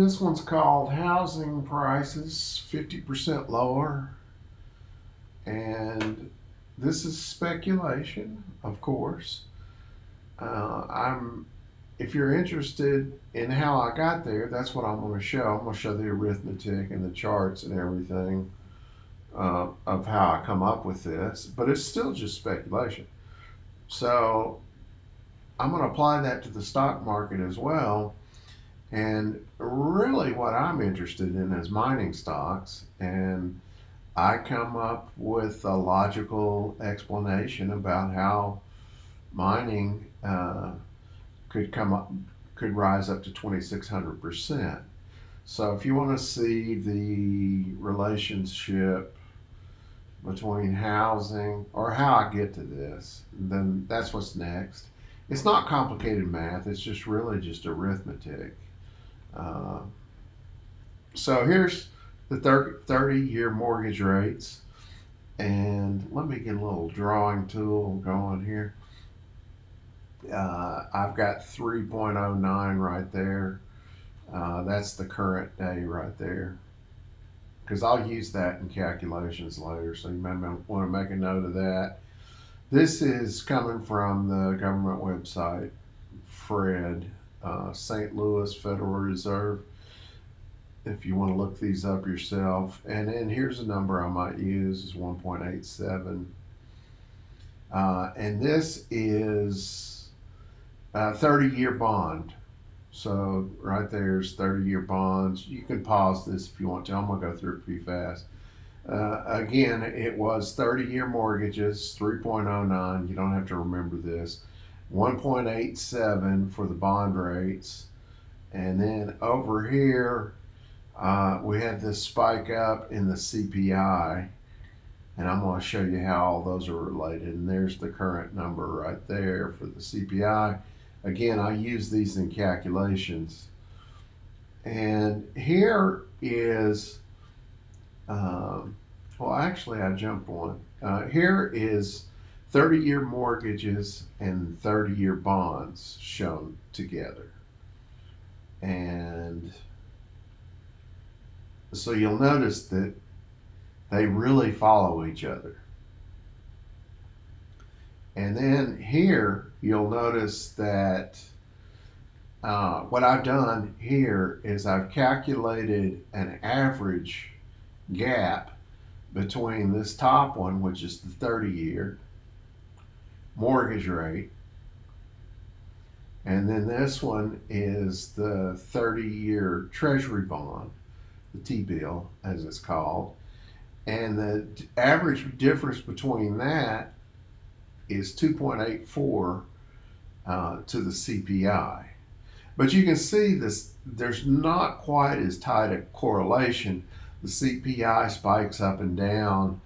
This one's called Housing Prices 50% Lower. And this is speculation, of course. I'm If you're interested in how I got there, that's what I'm going to show. I'm going to show the arithmetic and the charts and everything of how I come up with this, but it's still just speculation. So I'm going to apply that to the stock market as well. And really, what I'm interested in is mining stocks. And I come up with a logical explanation about how mining could come up, could rise up to 2,600%. So if you want to see the relationship between housing or how I get to this, then that's what's next. It's not complicated math. It's just really just arithmetic. Uh, so here's the 30-year mortgage rates. And let me get a little drawing tool going here. I've got 3.09 right there. That's the current day right there. Because I'll use that in calculations later, so you may want to make a note of that. This is coming from the government website, Fred, St. Louis Federal Reserve, if you want to look these up yourself. And then here's a number I might use is 1.87. And this is a 30-year bond. So right there's 30-year bonds. You can pause this if you want to. I'm going to go through it pretty fast. Again, it was 30-year mortgages, 3.09. You don't have to remember this. 1.87 for the bond rates. And then over here, we had this spike up in the CPI. And I'm going to show you how all those are related. And there's the current number right there for the CPI. Again, I use these in calculations. And here is, well, actually, I jumped one. Here is 30-year mortgages and 30-year bonds shown together. And so you'll notice that they really follow each other. And then here, you'll notice that what I've done here is I've calculated an average gap between this top one, which is the 30-year mortgage rate, and then this one is the 30-year treasury bond, the T-bill as it's called. And the average difference between that is 2.84 to the CPI. But you can see this, there's not quite as tight a correlation. The CPI spikes up and down,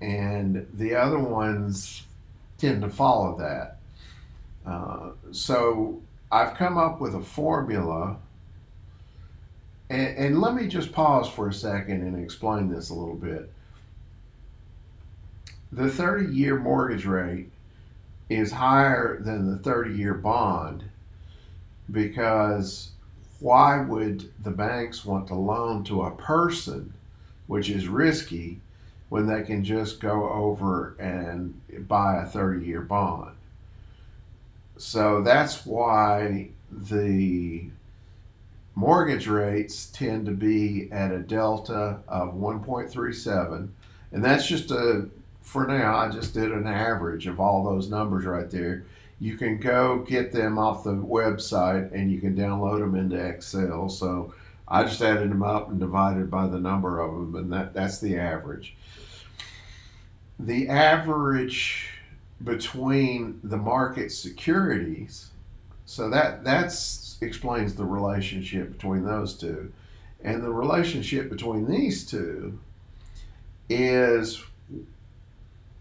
and the other ones tend to follow that. So I've come up with a formula, and let me just pause for a second and explain this a little bit. The 30-year mortgage rate is higher than the 30-year bond because why would the banks want to loan to a person, which is risky, when they can just go over and buy a 30-year bond? So that's why the mortgage rates tend to be at a delta of 1.37. And that's just for now, I just did an average of all those numbers right there. You can go get them off the website and you can download them into Excel. So I just added them up and divided by the number of them, and that's the average. The average between the market securities, so that's explains the relationship between those two. And the relationship between these two is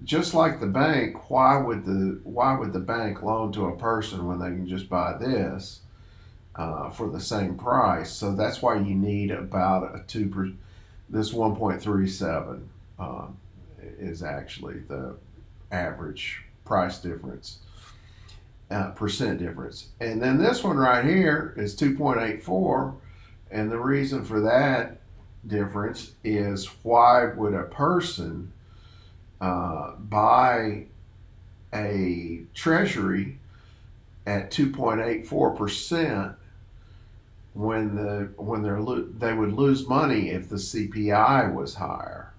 just like the bank. Why would the bank loan to a person when they can just buy this for the same price? So that's why you need about a 2%. This 1.37 is actually the average price difference, percent difference. And then this one right here is 2.84, And the reason for that difference is, why would a person buy a treasury at 2.84% they would lose money if the CPI was higher?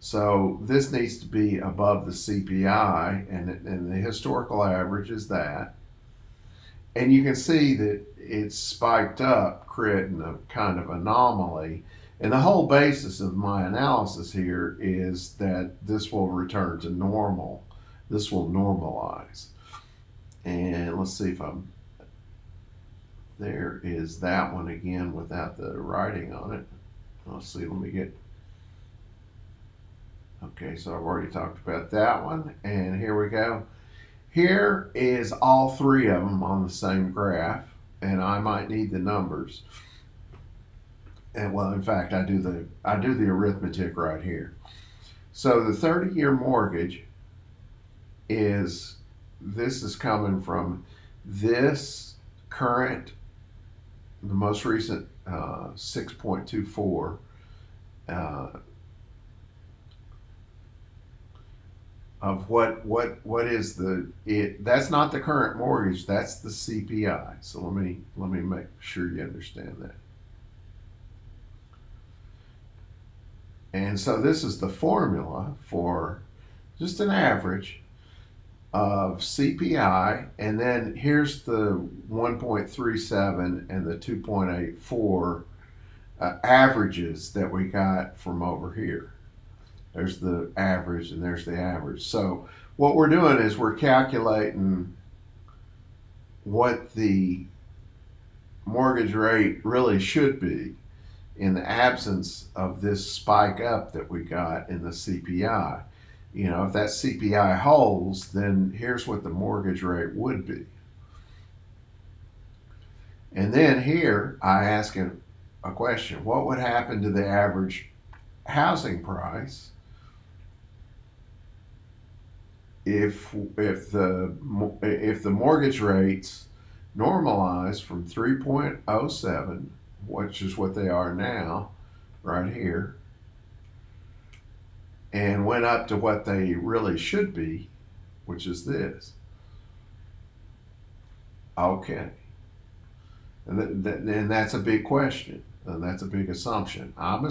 So this needs to be above the CPI, and the historical average is that. And you can see that it's spiked up, creating a kind of anomaly. And the whole basis of my analysis here is that this will return to normal. This will normalize. And let's see if I'm there. Is that one again without the writing on it? Let's see. Let me get. Okay, so I've already talked about that one. And here we go. Here is all three of them on the same graph, and I might need the numbers. And well, in fact, I do the arithmetic right here. So the 30-year mortgage this is coming from this current, the most recent 6.24 of what is that's not the current mortgage, that's the CPI. So let me make sure you understand that. And so this is the formula for just an average of CPI, and then here's the 1.37 and the 2.84 averages that we got from over here. There's the average and there's the average. So what we're doing is we're calculating what the mortgage rate really should be in the absence of this spike up that we got in the CPI. If that CPI holds, then here's what the mortgage rate would be. And then here I ask a question: what would happen to the average housing price if the mortgage rates normalize from 3.07, which is what they are now, right here, and went up to what they really should be, which is this? Okay, and that's a big question, and that's a big assumption. I'm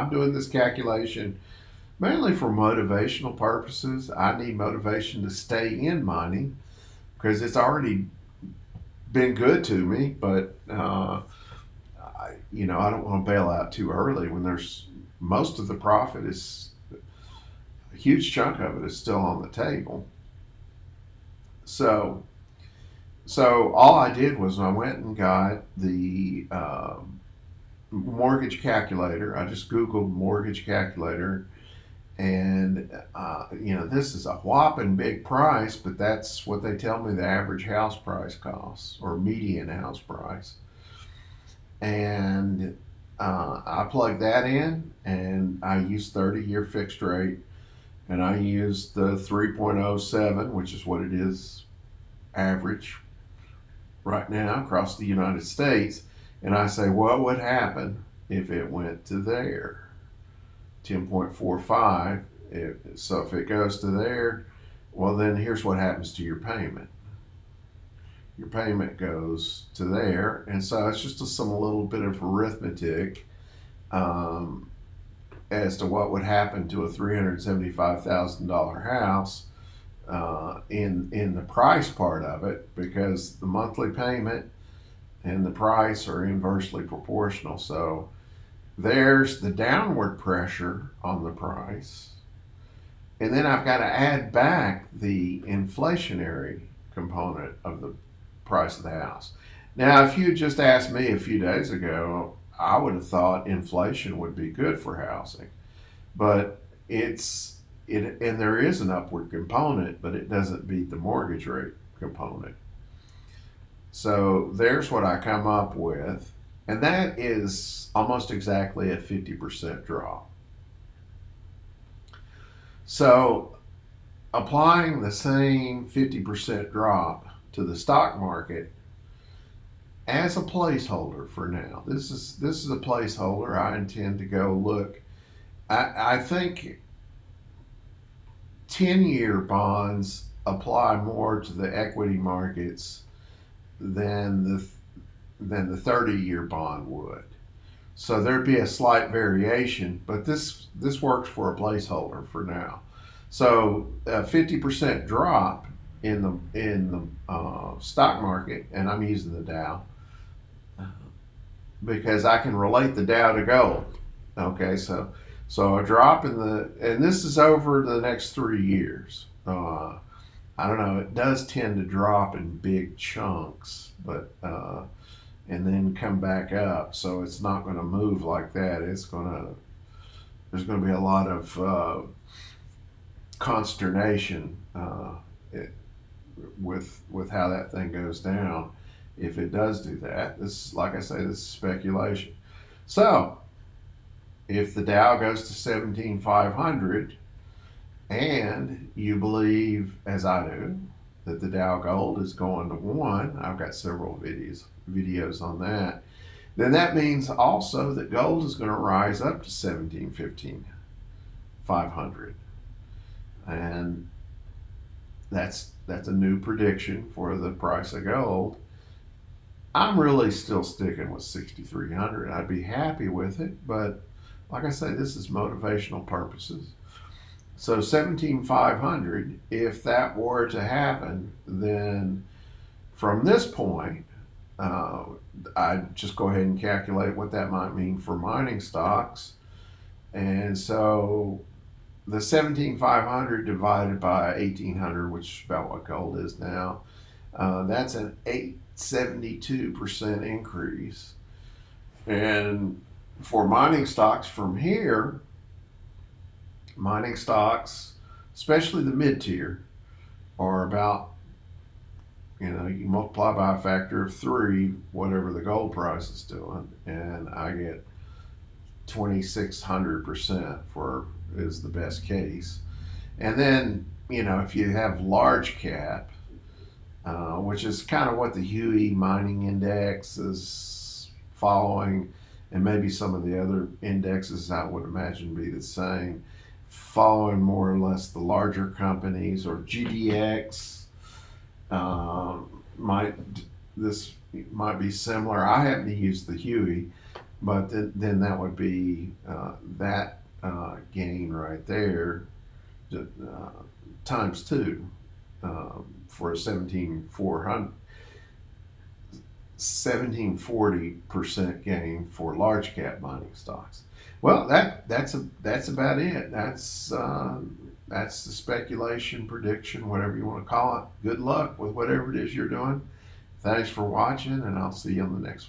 doing this calculation mainly for motivational purposes. I need motivation to stay in money because it's already been good to me, but I don't want to bail out too early when there's most of the profit is a huge chunk of it is still on the table. So all I did was I went and got the mortgage calculator. I just Googled mortgage calculator, and this is a whopping big price, but that's what they tell me the average house price costs, or median house price. And I plug that in, and I use 30-year fixed rate, and I use the 3.07, which is what it is average right now across the United States. And I say, what would happen if it went to there? 10.45. So if it goes to there, well, then here's what happens to your payment. Your payment goes to there. And so it's just a little bit of arithmetic as to what would happen to a $375,000 house in the price part of it, because the monthly payment and the price are inversely proportional. So there's the downward pressure on the price. And then I've got to add back the inflationary component of the price of the house. Now, if you just asked me a few days ago, I would have thought inflation would be good for housing. But and there is an upward component, but it doesn't beat the mortgage rate component. So there's what I come up with, and that is almost exactly a 50% drop. So applying the same 50% drop to the stock market as a placeholder for now. This is a placeholder. I intend to go look. I think 10-year bonds apply more to the equity markets than the 30-year bond would. So there'd be a slight variation, but this works for a placeholder for now. So a 50% drop in the stock market, and I'm using the Dow because I can relate the Dow to gold. Okay, so a drop in the, and this is over the next 3 years. I don't know. It does tend to drop in big chunks, but and then come back up. So it's not going to move like that. There's going to be a lot of consternation it, with how that thing goes down if it does do that. This, like I say, this is speculation. So if the Dow goes to 17,500 and you believe, as I do, that the Dow Gold is going to 1, I've got several videos on that, then that means also that gold is going to rise up to 17, 15, 500. And that's a new prediction for the price of gold. I'm really still sticking with 6,300. I'd be happy with it, but like I say, this is motivational purposes. So 17,500, if that were to happen, then from this point, I'd just go ahead and calculate what that might mean for mining stocks. And so the 17,500 divided by 1,800, which is about what gold is now, that's an 872% increase. And for mining stocks from here, mining stocks, especially the mid tier, are about, you multiply by a factor of 3 whatever the gold price is doing, and I get 2,600% for is the best case. And then if you have large cap, which is kind of what the Huey mining index is following, and maybe some of the other indexes I would imagine be the same, following more or less the larger companies, or GDX. Might this might be similar. I happen to use the Huey, but then that would be that gain right there times 2 for a 1740% gain for large cap mining stocks. Well, that's about it. That's the speculation, prediction, whatever you want to call it. Good luck with whatever it is you're doing. Thanks for watching, and I'll see you on the next one.